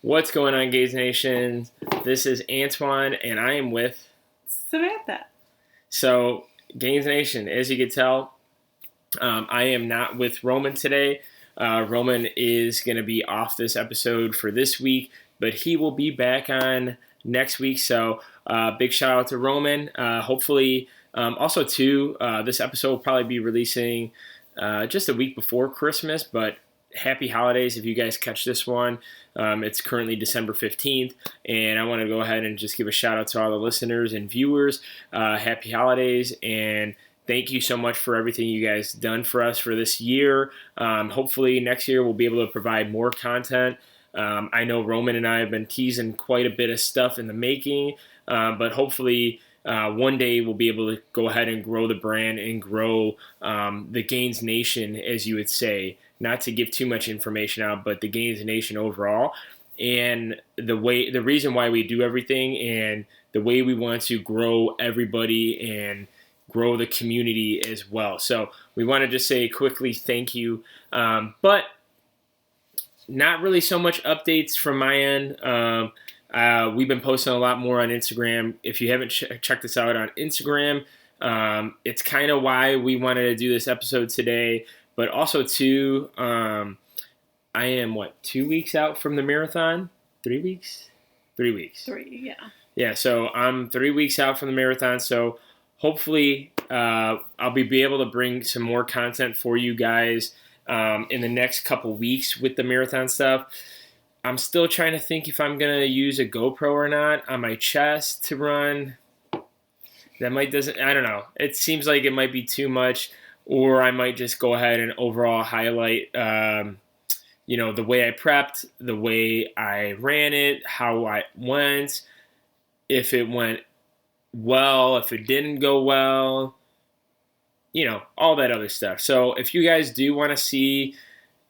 What's going on, Gainz Nation? This is Antoine, and I am with Samantha. So, Gainz Nation, as you can tell, I am not with Roman today. Roman is going to be off this episode for this week, but he will be back on next week. So, big shout out to Roman. Hopefully, also too, this episode will probably be releasing just a week before Christmas, but happy holidays if you guys catch this one. It's currently December 15th, and I want to go ahead and just give a shout out to all the listeners and viewers. Happy holidays, and thank you so much for everything you guys done for us for this year. Hopefully next year we'll be able to provide more content. I know Roman and I have been teasing quite a bit of stuff in the making, but hopefully one day we'll be able to go ahead and grow the brand and grow the Gainz Nation, as you would say. Not to give too much information out, but the Gainz Nation overall, and the reason why we do everything, and the way we want to grow everybody and grow the community as well. So we want to just say quickly thank you, but not really so much updates from my end. We've been posting a lot more on Instagram. If you haven't checked us out on Instagram, it's kind of why we wanted to do this episode today. But also, too, I am, 2 weeks out from the marathon? 3 weeks? 3 weeks. 3, yeah. Yeah, so I'm 3 weeks out from the marathon. So hopefully I'll be able to bring some more content for you guys in the next couple weeks with the marathon stuff. I'm still trying to think if I'm going to use a GoPro or not on my chest to run. I don't know. It seems like it might be too much. Or I might just go ahead and overall highlight, the way I prepped, the way I ran it, how I went, if it went well, if it didn't go well, all that other stuff. So if you guys do want to see,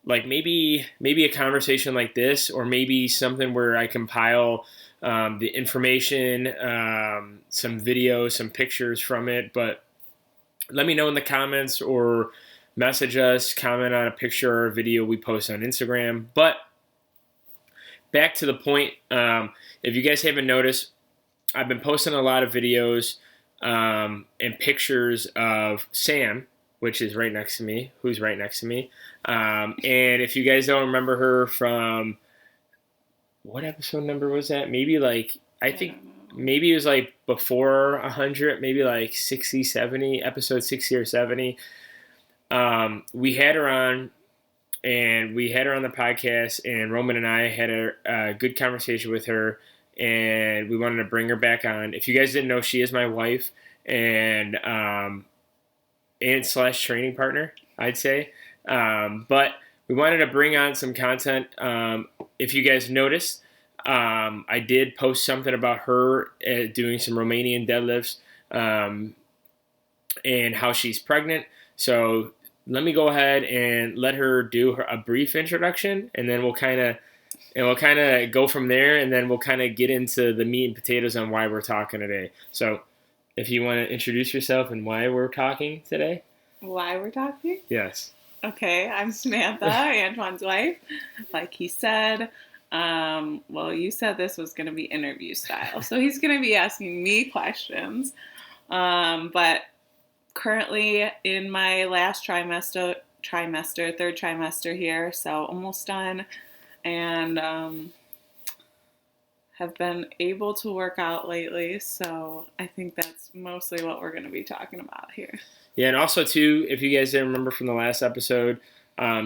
maybe a conversation like this, or maybe something where I compile the information, some videos, some pictures from it, but let me know in the comments or message us, comment on a picture or a video we post on Instagram. But back to the point, if you guys haven't noticed, I've been posting a lot of videos and pictures of Sam, which is right next to me, and if you guys don't remember her from, what episode number was that? Maybe maybe it was before 100, maybe 60, 70, episode 60 or 70. We had her on, and we had her on the podcast, and Roman and I had a good conversation with her, and we wanted to bring her back on. If you guys didn't know, she is my wife and slash training partner, I'd say. But we wanted to bring on some content. If you guys noticed, I did post something about her doing some Romanian deadlifts and how she's pregnant. So let me go ahead and let her do a brief introduction, and then we'll kind of go from there, and then we'll kind of get into the meat and potatoes on why we're talking today. So if you want to introduce yourself and why we're talking today. Why we're talking? Yes. Okay, I'm Samantha, Antoine's wife. Like he said, you said this was going to be interview style, so he's going to be asking me questions. But currently in my last third trimester here, so almost done, and have been able to work out lately, so I think that's mostly what we're going to be talking about here. Yeah, and also, too, if you guys didn't remember from the last episode,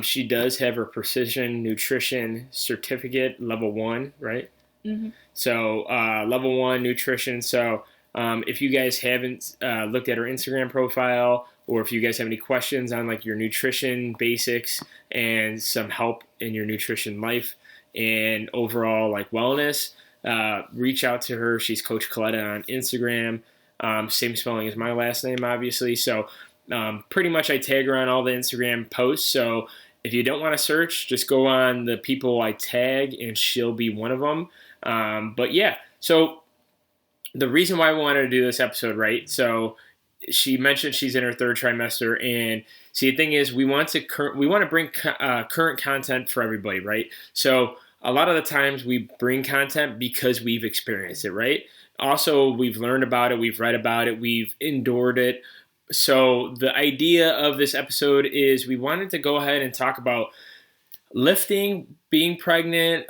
she does have her Precision Nutrition Certificate, Level 1, right? Mm-hmm. So, Level 1 Nutrition. So, if you guys haven't looked at her Instagram profile, or if you guys have any questions on, your nutrition basics and some help in your nutrition life and overall, wellness, reach out to her. She's Coach Coletta on Instagram. Same spelling as my last name, obviously. So pretty much I tag her on all the Instagram posts. So if you don't want to search, just go on the people I tag, and she'll be one of them. But yeah, so the reason why we wanted to do this episode, right? So she mentioned she's in her third trimester, and see, the thing is, we want to bring current content for everybody, right? So a lot of the times we bring content because we've experienced it, right? Also, we've learned about it, we've read about it, we've endured it. So the idea of this episode is we wanted to go ahead and talk about lifting, being pregnant,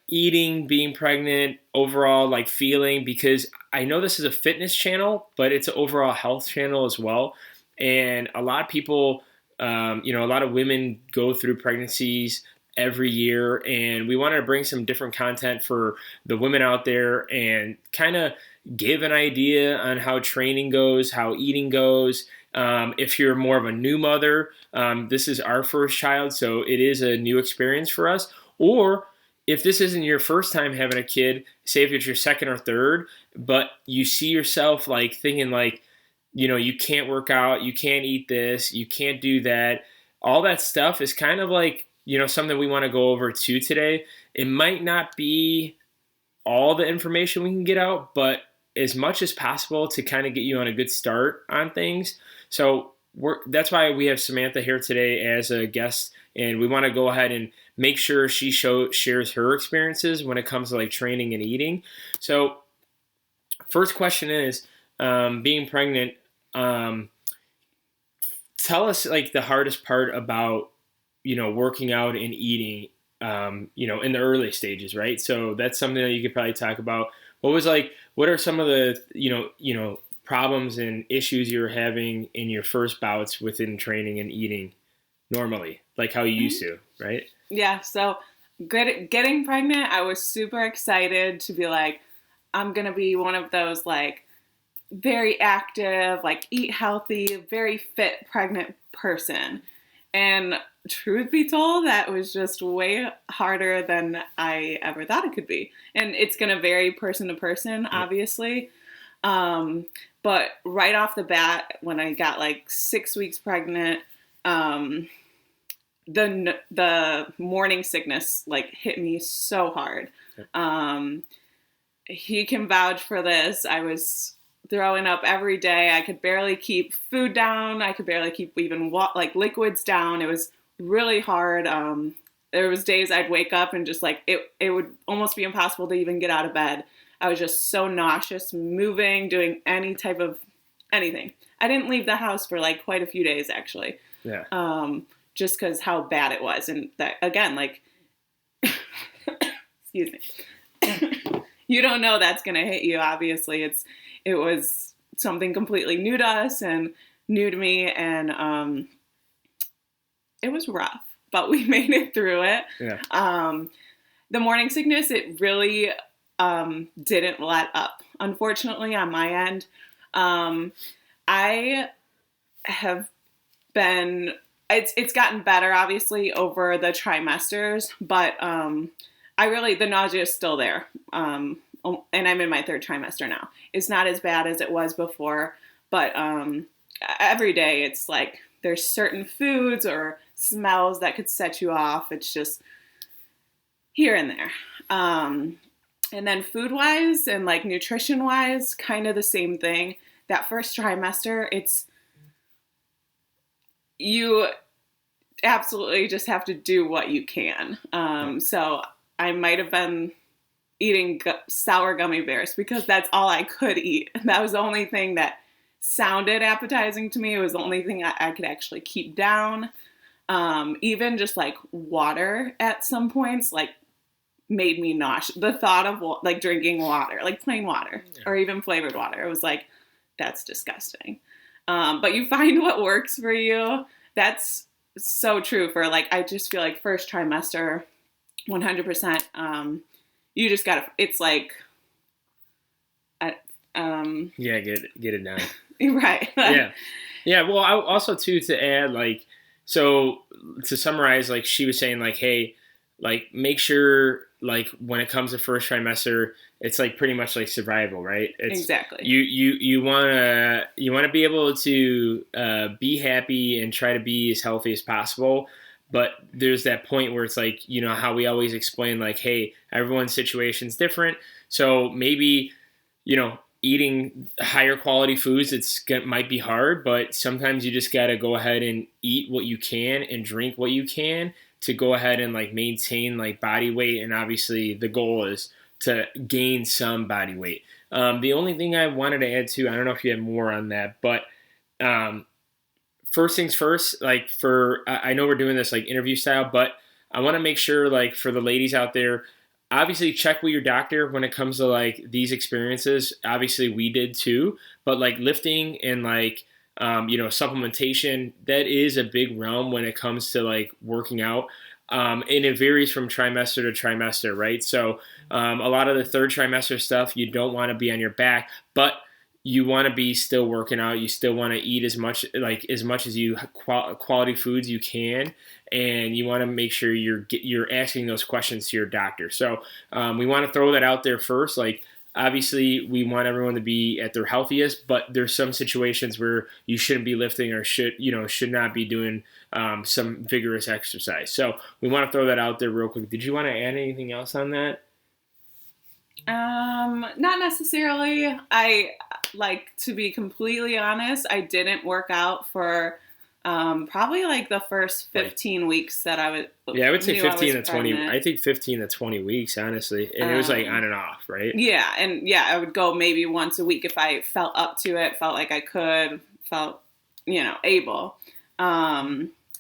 eating, being pregnant, overall like feeling, because I know this is a fitness channel, but it's an overall health channel as well. And a lot of people, a lot of women go through pregnancies every year, and we wanted to bring some different content for the women out there and kind of give an idea on how training goes, how eating goes. If you're more of a new mother, this is our first child, so it is a new experience for us. Or if this isn't your first time having a kid, say if it's your second or third, but you see yourself like thinking like, you can't work out, you can't eat this, you can't do that. All that stuff is kind of like, something we want to go over too today. It might not be all the information we can get out, but as much as possible to kind of get you on a good start on things. So that's why we have Samantha here today as a guest, and we want to go ahead and make sure she shares her experiences when it comes to like training and eating. So first question is, being pregnant, tell us like the hardest part about, working out and eating, in the early stages, right? So that's something that you could probably talk about. What are some of the, problems and issues you're having in your first bouts within training and eating normally, like how you used to, right? Yeah. So getting pregnant, I was super excited to be like, I'm going to be one of those like very active, like eat healthy, very fit pregnant person. And truth be told, that was just way harder than I ever thought it could be. And it's going to vary person to person, obviously. But right off the bat, when I got like 6 weeks pregnant, the morning sickness like hit me so hard. He can vouch for this. I was throwing up every day. I could barely keep food down. I could barely keep even like liquids down. It was really hard. There was days I'd wake up and just like it would almost be impossible to even get out of bed. I was just so nauseous, moving, doing any type of anything. I didn't leave the house for like quite a few days actually. Yeah. Just because how bad it was, and that again, like, excuse me, you don't know that's gonna hit you. Obviously, it was something completely new to us and new to me, and it was rough, but we made it through it. Yeah. The morning sickness, it really didn't let up. Unfortunately, on my end, I have been. It's gotten better, obviously, over the trimesters, but the nausea is still there. And I'm in my third trimester now. It's not as bad as it was before, but every day it's like there's certain foods or smells that could set you off. It's just here and there. And then food-wise and like nutrition-wise, kind of the same thing. That first trimester, you absolutely just have to do what you can. So I might have been eating sour gummy bears because that's all I could eat. That was the only thing that sounded appetizing to me. It was the only thing I could actually keep down. Even just like water at some points, like made me nauseous. The thought of like drinking water, like plain water or even flavored water, it was like, that's disgusting. But you find what works for you. That's so true for like, I just feel like first trimester, 100%. You just gotta, it's like, yeah, get it done. Right. Yeah. Well, I also too, to add, like, so to summarize, like she was saying, like, hey, like make sure, like when it comes to first trimester, it's like pretty much like survival, right? Exactly. You wanna be able to be happy and try to be as healthy as possible. But there's that point where it's like, how we always explain, like, hey, everyone's situation's different. So maybe, eating higher quality foods, might be hard, but sometimes you just got to go ahead and eat what you can and drink what you can to go ahead and like maintain like body weight. And obviously the goal is to gain some body weight. The only thing I wanted to add to, I don't know if you have more on that, but first things first, like I know we're doing this like interview style, but I want to make sure like for the ladies out there, obviously check with your doctor when it comes to like these experiences. Obviously we did too, but like lifting and like, supplementation, that is a big realm when it comes to like working out. And it varies from trimester to trimester, right? So a lot of the third trimester stuff, you don't want to be on your back, but you want to be still working out. You still want to eat as much as you quality foods you can, and you want to make sure you're asking those questions to your doctor. So we want to throw that out there first. Like obviously, we want everyone to be at their healthiest, but there's some situations where you shouldn't be lifting or should not be doing some vigorous exercise. So we want to throw that out there real quick. Did you want to add anything else on that? Not necessarily. To be completely honest, I didn't work out for probably like the first 15 weeks that I was. Yeah, I would say 15 to 20. Pregnant. I think 15 to 20 weeks, honestly. And it was like on and off, right? Yeah, and I would go maybe once a week if I felt up to it, felt like I could, felt able.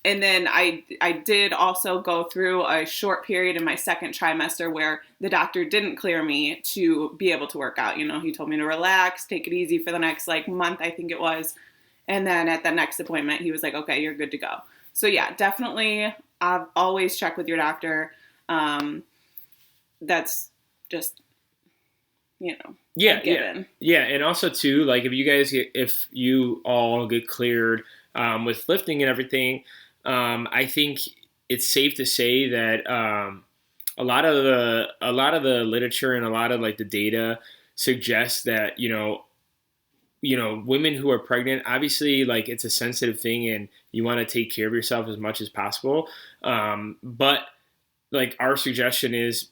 And then I did also go through a short period in my second trimester where the doctor didn't clear me to be able to work out. He told me to relax, take it easy for the next like month, I think it was. And then at the next appointment, he was like, okay, you're good to go. So yeah, definitely I've always checked with your doctor. That's just, given. Yeah. And also too, like if you all get cleared with lifting and everything, I think it's safe to say that a lot of the literature and a lot of like the data suggests that women who are pregnant, obviously like it's a sensitive thing and you want to take care of yourself as much as possible. But like our suggestion is,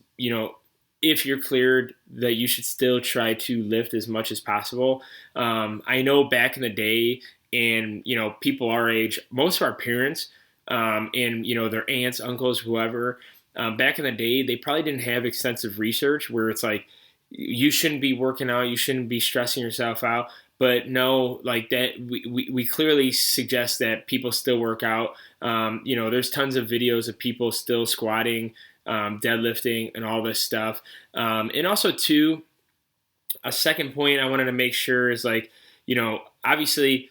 if you're cleared, that you should still try to lift as much as possible. I know back in the day, and people our age, most of our parents, and their aunts, uncles, whoever, back in the day, they probably didn't have extensive research where it's like you shouldn't be working out, you shouldn't be stressing yourself out. But no, like that, we clearly suggest that people still work out. There's tons of videos of people still squatting, deadlifting, and all this stuff. And also too, a second point I wanted to make sure is like, obviously,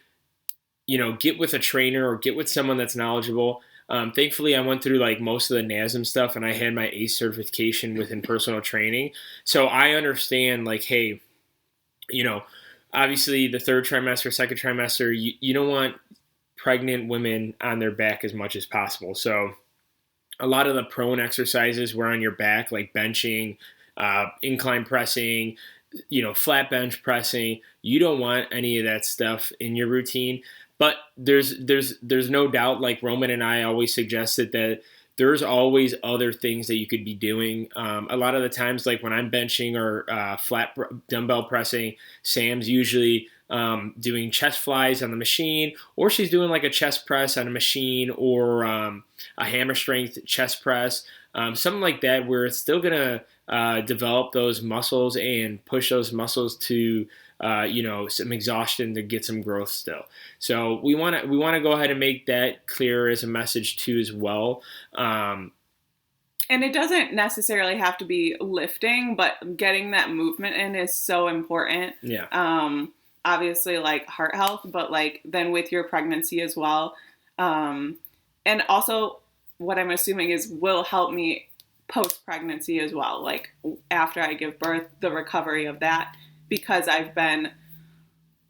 get with a trainer or get with someone that's knowledgeable. Thankfully, I went through like most of the NASM stuff and I had my ACE certification within personal training. So I understand like, hey, obviously the third trimester, second trimester, you don't want pregnant women on their back as much as possible. So a lot of the prone exercises were on your back, like benching, incline pressing, flat bench pressing. You don't want any of that stuff in your routine. But there's no doubt, like Roman and I always suggested, that there's always other things that you could be doing. A lot of the times, like when I'm benching or flat dumbbell pressing, Sam's usually doing chest flies on the machine, or she's doing like a chest press on a machine, or a hammer strength chest press, something like that, where it's still gonna develop those muscles and push those muscles to some exhaustion to get some growth still. So we want to go ahead and make that clear as a message too as well. And it doesn't necessarily have to be lifting, but getting that movement in is so important. Yeah. Obviously like heart health, but like then with your pregnancy as well. And also what I'm assuming is will help me post-pregnancy as well. Like after I give birth, the recovery of that. Because I've been,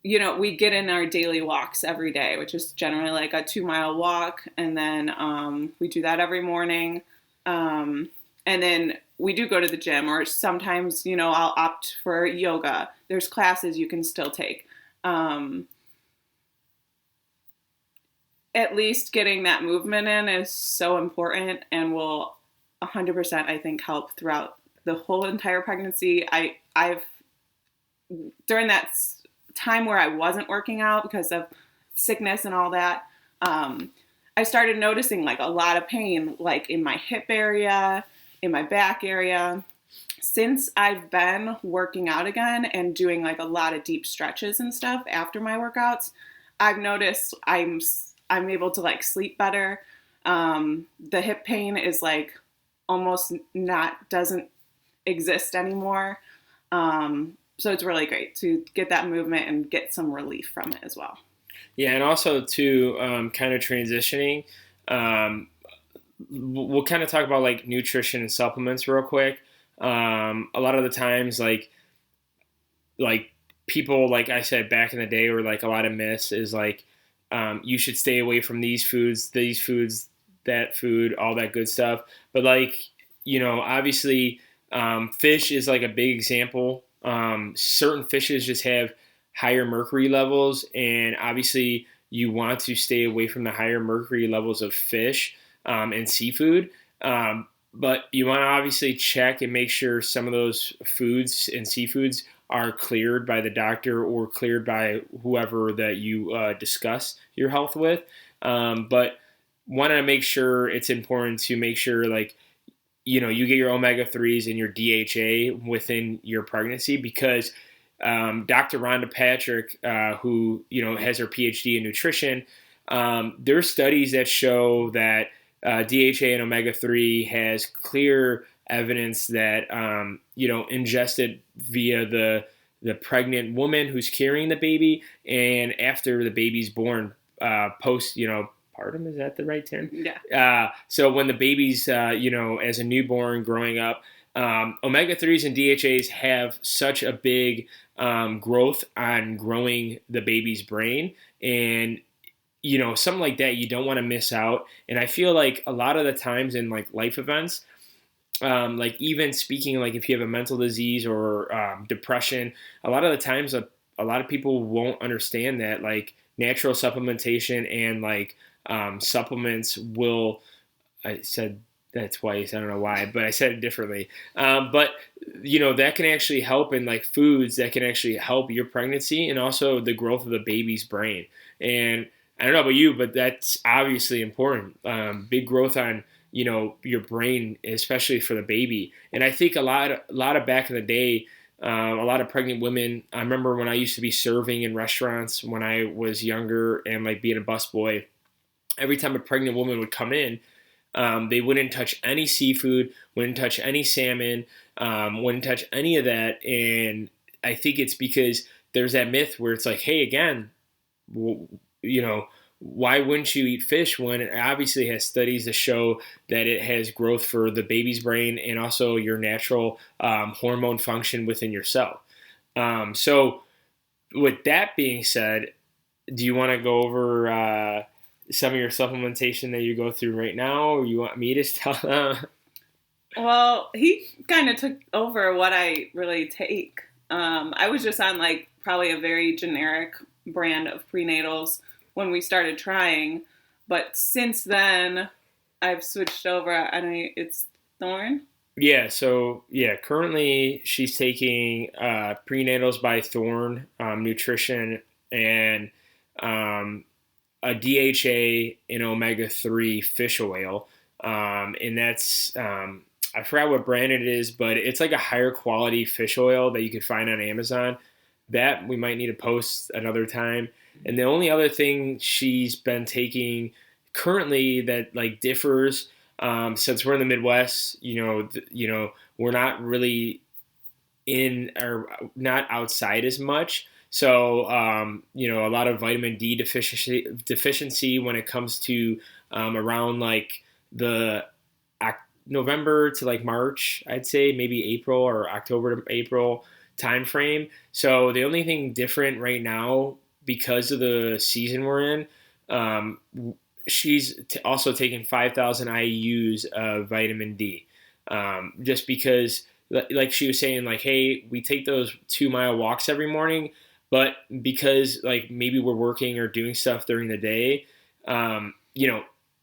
we get in our daily walks every day, which is generally like a 2-mile walk. And then we do that every morning. And then we do go to the gym, or sometimes, I'll opt for yoga. There's classes you can still take. At least getting that movement in is so important and will 100%, I think, help throughout the whole entire pregnancy. I've during that time where I wasn't working out because of sickness and all that, I started noticing like a lot of pain, like in my hip area, in my back area. Since I've been working out again and doing like a lot of deep stretches and stuff after my workouts, I've noticed I'm able to like sleep better. The hip pain is like almost not doesn't exist anymore. So it's really great to get that movement and get some relief from it as well. Yeah, and also to kind of transitioning, we'll kind of talk about like nutrition and supplements real quick. A lot of the times, like people, like I said back in the day, or like a lot of myths is like you should stay away from these foods, that food, all that good stuff. But like obviously, fish is like a big example. Certain fishes just have higher mercury levels, and obviously you want to stay away from the higher mercury levels of fish and seafood. But you want to obviously check and make sure some of those foods and seafoods are cleared by the doctor or cleared by whoever that you discuss your health with. But want to make sure, it's important to make sure like you get your omega-3s and your DHA within your pregnancy, because Dr. Rhonda Patrick, who has her PhD in nutrition, there's studies that show that DHA and omega-3 has clear evidence that ingested via the pregnant woman who's carrying the baby, and after the baby's born, post partum, is that the right term? Yeah. So when the baby's as a newborn growing up, omega-3s and DHAs have such a big growth on growing the baby's brain, and something like that you don't want to miss out. And I feel like a lot of the times in like life events, like even speaking, like if you have a mental disease or depression, a lot of the times a lot of people won't understand that like natural supplementation and like supplements will, I said that twice, I don't know why, but I said it differently. But that can actually help in like foods that can actually help your pregnancy and also the growth of the baby's brain. And I don't know about you, but that's obviously important. Big growth on your brain, especially for the baby. And I think a lot of back in the day, a lot of pregnant women. I remember when I used to be serving in restaurants when I was younger and like being a busboy. Every time a pregnant woman would come in, they wouldn't touch any seafood, wouldn't touch any salmon, wouldn't touch any of that. And I think it's because there's that myth where it's like, hey, again, why wouldn't you eat fish when it obviously has studies to show that it has growth for the baby's brain and also your natural hormone function within yourself. So with that being said, do you want to go over some of your supplementation that you go through right now, or you want me to tell them? Well, he kind of took over what I really take. I was just on like probably a very generic brand of prenatals when we started trying, but since then I've switched over and it's Thorne. Yeah, so currently she's taking prenatals by Thorne Nutrition and a DHA and omega-3 fish oil, and that's I forgot what brand it is, but it's like a higher quality fish oil that you can find on Amazon. That we might need to post another time. And the only other thing she's been taking currently that like differs, since we're in the Midwest, we're not really in or not outside as much. So, a lot of vitamin D deficiency when it comes to around like the November to like March, I'd say maybe April or October to April time frame. So the only thing different right now, because of the season we're in, she's also taking 5,000 IUs of vitamin D, just because, like she was saying, like, hey, we take those 2-mile walks every morning, but because like maybe we're working or doing stuff during the day,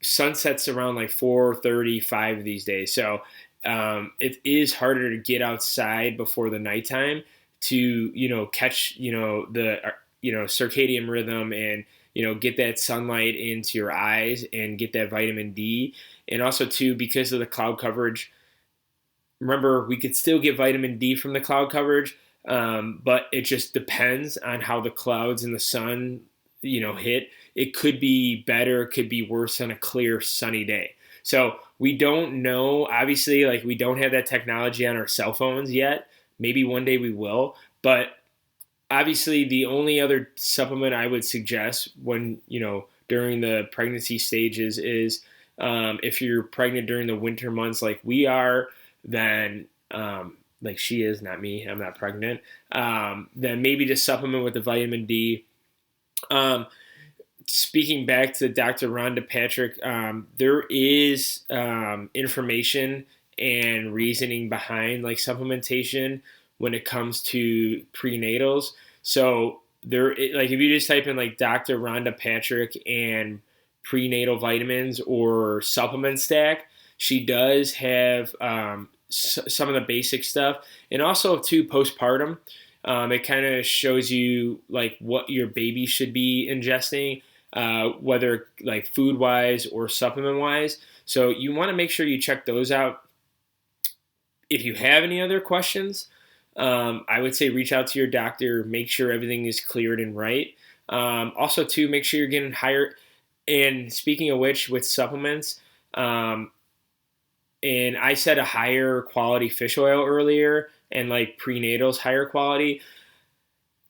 sunsets around like 4:35 these days. So it is harder to get outside before the nighttime to, catch, the, circadian rhythm and, get that sunlight into your eyes and get that vitamin D. And also too, because of the cloud coverage, remember, we could still get vitamin D from the cloud coverage, but it just depends on how the clouds and the sun, hit. It could be better, it could be worse on a clear, sunny day. So we don't know. Obviously, like, we don't have that technology on our cell phones yet. Maybe one day we will. But obviously, the only other supplement I would suggest when, during the pregnancy stages is if you're pregnant during the winter months like we are, then like she is, not me, I'm not pregnant, then maybe just supplement with the vitamin D. Speaking back to Dr. Rhonda Patrick, there is information and reasoning behind like supplementation when it comes to prenatals. So like if you just type in like Dr. Rhonda Patrick and prenatal vitamins or supplement stack, she does have some of the basic stuff, and also too postpartum. It kind of shows you like what your baby should be ingesting, whether like food wise or supplement wise. So you want to make sure you check those out. If you have any other questions, I would say reach out to your doctor, make sure everything is cleared and right. Also too, make sure you're getting higher. And speaking of which, with supplements, and I said a higher quality fish oil earlier, and like prenatals higher quality.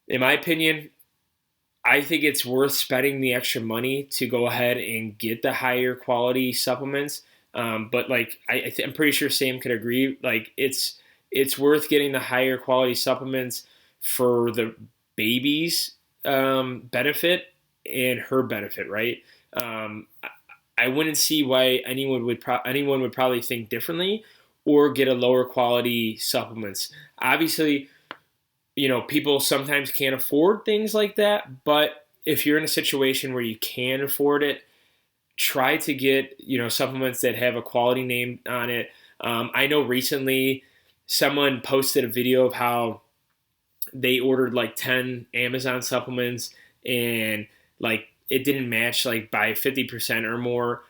In my opinion, I think it's worth spending the extra money to go ahead and get the higher quality supplements. But like I'm pretty sure Sam could agree. Like it's worth getting the higher quality supplements for the baby's benefit and her benefit, right? I wouldn't see why anyone would probably think differently or get a lower quality supplements. Obviously, people sometimes can't afford things like that, but if you're in a situation where you can afford it, try to get, supplements that have a quality name on it. I know recently someone posted a video of how they ordered like 10 Amazon supplements and like it didn't match like by 50% or more.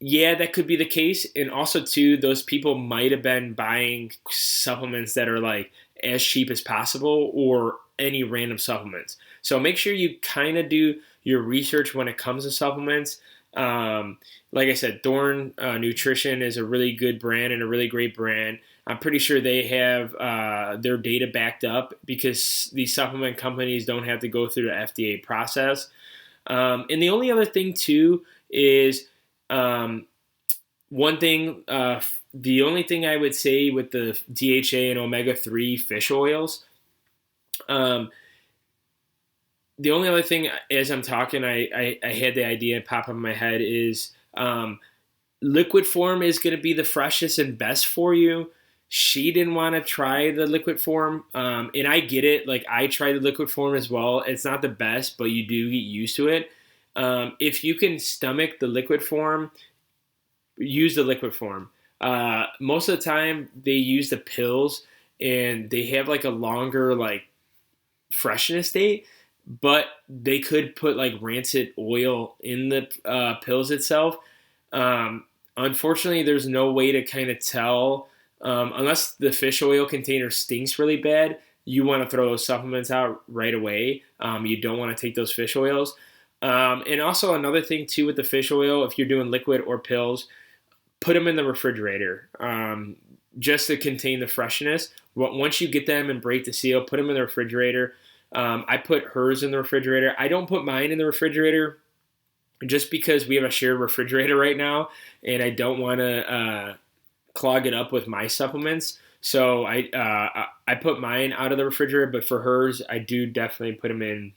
Yeah, that could be the case. And also too, those people might have been buying supplements that are like as cheap as possible or any random supplements. So make sure you kind of do your research when it comes to supplements. Like I said, Thorne Nutrition is a really good brand and a really great brand. I'm pretty sure they have their data backed up because these supplement companies don't have to go through the FDA process. And the only other thing too is one thing, the only thing I would say with the DHA and omega-3 fish oils, the only other thing as I'm talking, I had the idea pop up in my head is liquid form is going to be the freshest and best for you. She didn't want to try the liquid form, and I get it. Like, I tried the liquid form as well. It's not the best, but you do get used to it. If you can stomach the liquid form, use the liquid form. Most of the time, they use the pills, and they have like a longer like freshness date, but they could put like rancid oil in the pills itself. Unfortunately, there's no way to kind of tell. Unless the fish oil container stinks really bad, you want to throw those supplements out right away. You don't want to take those fish oils. And also another thing too with the fish oil, if you're doing liquid or pills, put them in the refrigerator just to contain the freshness. Once you get them and break the seal, put them in the refrigerator. I put hers in the refrigerator. I don't put mine in the refrigerator just because we have a shared refrigerator right now, and I don't want to clog it up with my supplements. So I put mine out of the refrigerator, but for hers, I do definitely put them in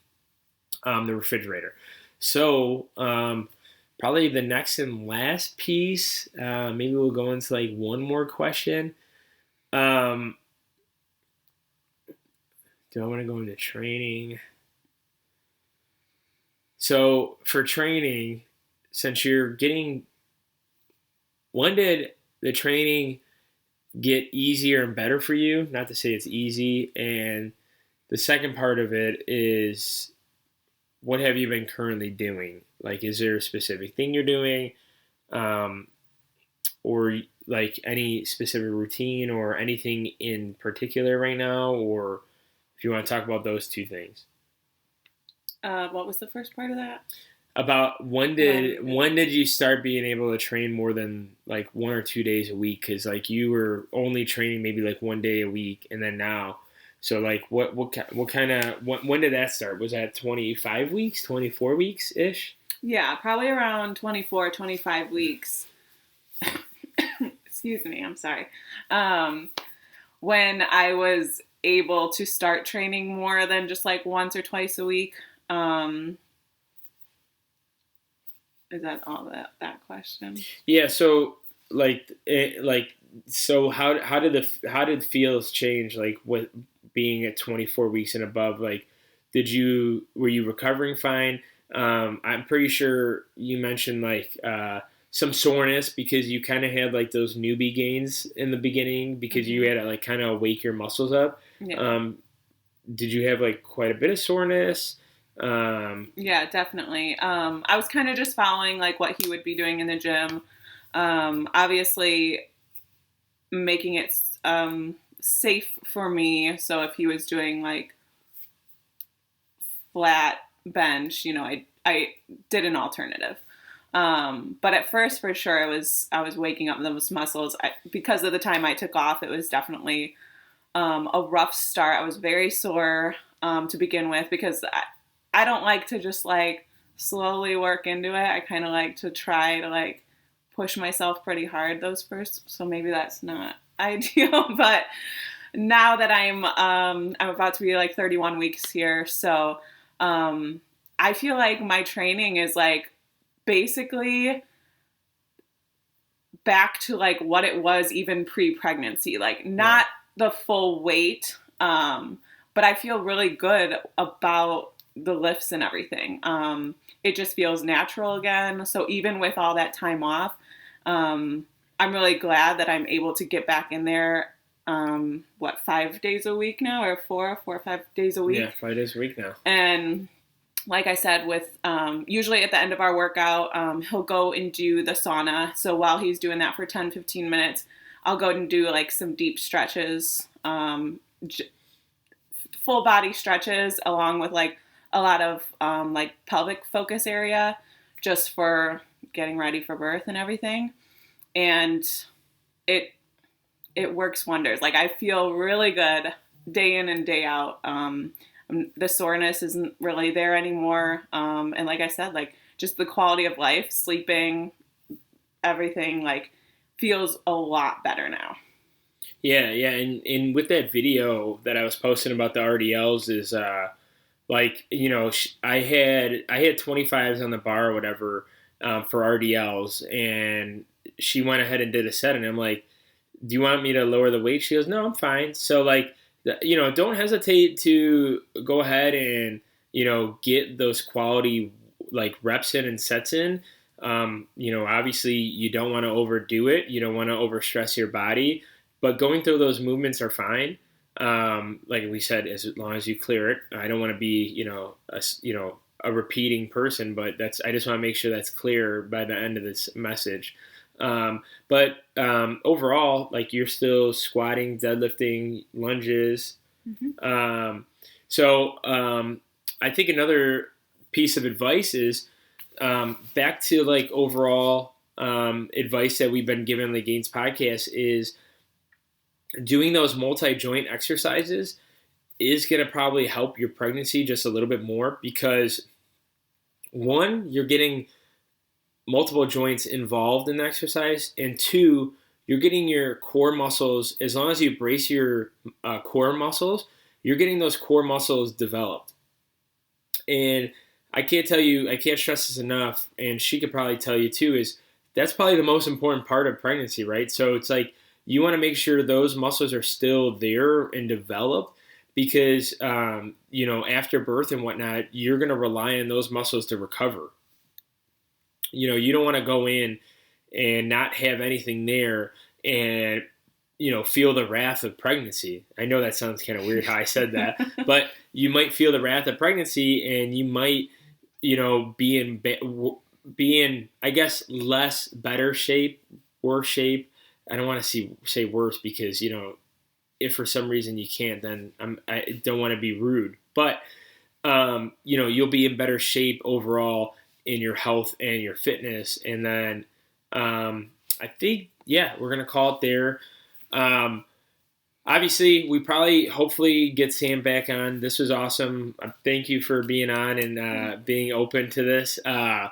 the refrigerator. So probably the next and last piece, maybe we'll go into like one more question. Do I want to go into training? So for training, since you're getting, when did the training get easier and better for you. Not to say it's easy. And the second part of it is, what have you been currently doing? Like, is there a specific thing you're doing? Um, or like any specific routine or anything in particular right now? Or if you want to talk about those two things. What was the first part of that? About when did you start being able to train more than like 1 or 2 days a week? Because like you were only training maybe like 1 day a week, and then now, so like what kind of when did that start? Was that 25 weeks, 24 weeks ish? Yeah, probably around 24, 25 weeks. Excuse me, I'm sorry. When I was able to start training more than just like once or twice a week. Is that all that question? Yeah. So so how did feels change like with being at 24 weeks and above? Like, were you recovering fine? I'm pretty sure you mentioned like some soreness because you kind of had like those newbie gains in the beginning because you had to like kind of wake your muscles up. Yeah. Did you have like quite a bit of soreness? Yeah, definitely. I was kind of just following like what he would be doing in the gym. Obviously making it safe for me. So if he was doing like flat bench, I did an alternative. But at first, for sure, I was waking up those muscles. Because of the time I took off, it was definitely a rough start. I was very sore to begin with because I don't like to just like slowly work into it. I kind of like to try to like push myself pretty hard those first. So maybe that's not ideal, but now that I'm about to be like 31 weeks here, so I feel like my training is like basically back to like what it was even pre-pregnancy, like not the full weight, but I feel really good about the lifts and everything. It just feels natural again. So even with all that time off, I'm really glad that I'm able to get back in there. 5 days a week now, or 4 or 5 days a week? Yeah, 5 days a week now. And like I said, with usually at the end of our workout, he'll go and do the sauna. So while he's doing that for 10, 15 minutes, I'll go and do like some deep stretches, full body stretches, along with like a lot of like pelvic focus area, just for getting ready for birth and everything. And it works wonders. Like I feel really good day in and day out. The soreness isn't really there anymore. And like I said, like just the quality of life, sleeping, everything like feels a lot better now. Yeah, yeah, and with that video that I was posting about the RDLs is like I had 25s on the bar or whatever for RDLs, and she went ahead and did a set, and I'm like, do you want me to lower the weight? She goes, no, I'm fine. So like, don't hesitate to go ahead and get those quality like reps in and sets in. Obviously you don't want to overdo it. You don't want to overstress your body, but going through those movements are fine. Like we said, as long as you clear it. I don't want to be, a repeating person, but I just want to make sure that's clear by the end of this message. But overall, like you're still squatting, deadlifting, lunges. Mm-hmm. I think another piece of advice is back to like overall advice that we've been given on the Gainz podcast is doing those multi-joint exercises is going to probably help your pregnancy just a little bit more because one, you're getting multiple joints involved in the exercise, and two, you're getting your core muscles. As long as you brace your core muscles, you're getting those core muscles developed. And I can't stress this enough, and she could probably tell you too, is that's probably the most important part of pregnancy, right? So it's like you want to make sure those muscles are still there and developed because, after birth and whatnot, you're going to rely on those muscles to recover. You don't want to go in and not have anything there and feel the wrath of pregnancy. I know that sounds kind of weird how I said that, but you might feel the wrath of pregnancy, and you might, be in, I guess, less better shape, worse shape. I don't want to say worse because, if for some reason you can't, then I don't want to be rude, but you'll be in better shape overall in your health and your fitness. And then I think, yeah, we're gonna call it there. Um, Obviously, we probably hopefully get Sam back on. This was awesome. Thank you for being on and being open to this. Obviously,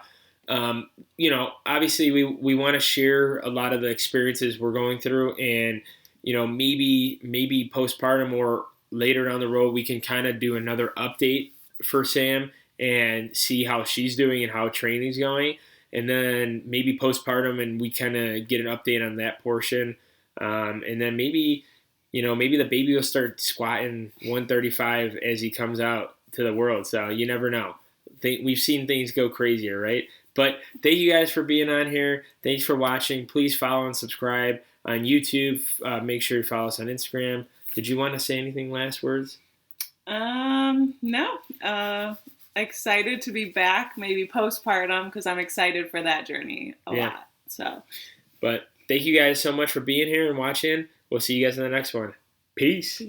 we want to share a lot of the experiences we're going through, and maybe postpartum or later down the road we can kind of do another update for Sam and see how she's doing and how training's going, and then maybe postpartum and we kind of get an update on that portion, and then maybe the baby will start squatting 135 as he comes out to the world. So you never know. We've seen things go crazier, right? But thank you guys for being on here. Thanks for watching. Please follow and subscribe on YouTube. Make sure you follow us on Instagram. Did you want to say anything last words? No. Excited to be back, maybe postpartum, because I'm excited for that journey a lot. So, but thank you guys so much for being here and watching. We'll see you guys in the next one. Peace.